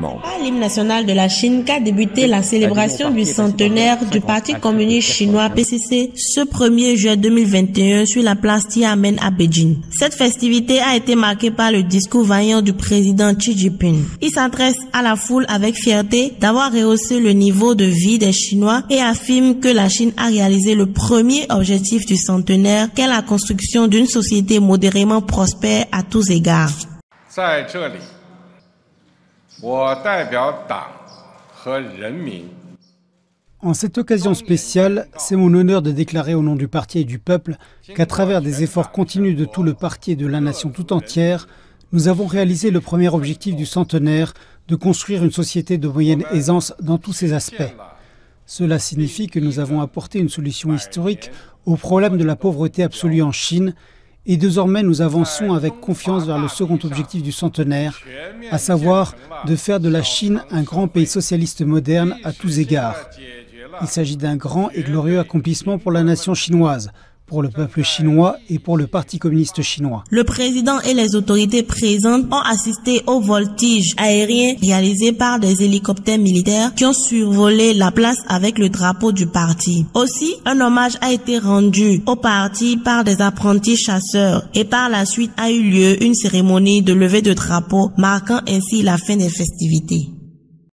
gouvernement. À l'hymne national de la Chine qu'a débuté la célébration du centenaire du Parti communiste chinois PCC ce 1er juillet 2021 sur la place Tiananmen à Beijing. Cette festivité a été marquée par le discours vaillant du président Xi Jinping. Il s'adresse à la foule avec fierté d'avoir rehaussé le niveau de vie des Chinois et affirme que la Chine a réalisé le premier objectif du centenaire qu'est la construction d'une société modérément prospère à tous égards. En cette occasion spéciale, c'est mon honneur de déclarer au nom du parti et du peuple qu'à travers des efforts continus de tout le parti et de la nation tout entière, nous avons réalisé le premier objectif du centenaire, de construire une société de moyenne aisance dans tous ses aspects. Cela signifie que nous avons apporté une solution historique au problème de la pauvreté absolue en Chine et désormais nous avançons avec confiance vers le second objectif du centenaire, à savoir de faire de la Chine un grand pays socialiste moderne à tous égards. Il s'agit d'un grand et glorieux accomplissement pour la nation chinoise, pour le peuple chinois et pour le Parti communiste chinois. Le président et les autorités présentes ont assisté au voltige aérien réalisé par des hélicoptères militaires qui ont survolé la place avec le drapeau du parti. Aussi, un hommage a été rendu au parti par des apprentis chasseurs et par la suite a eu lieu une cérémonie de levée de drapeau marquant ainsi la fin des festivités.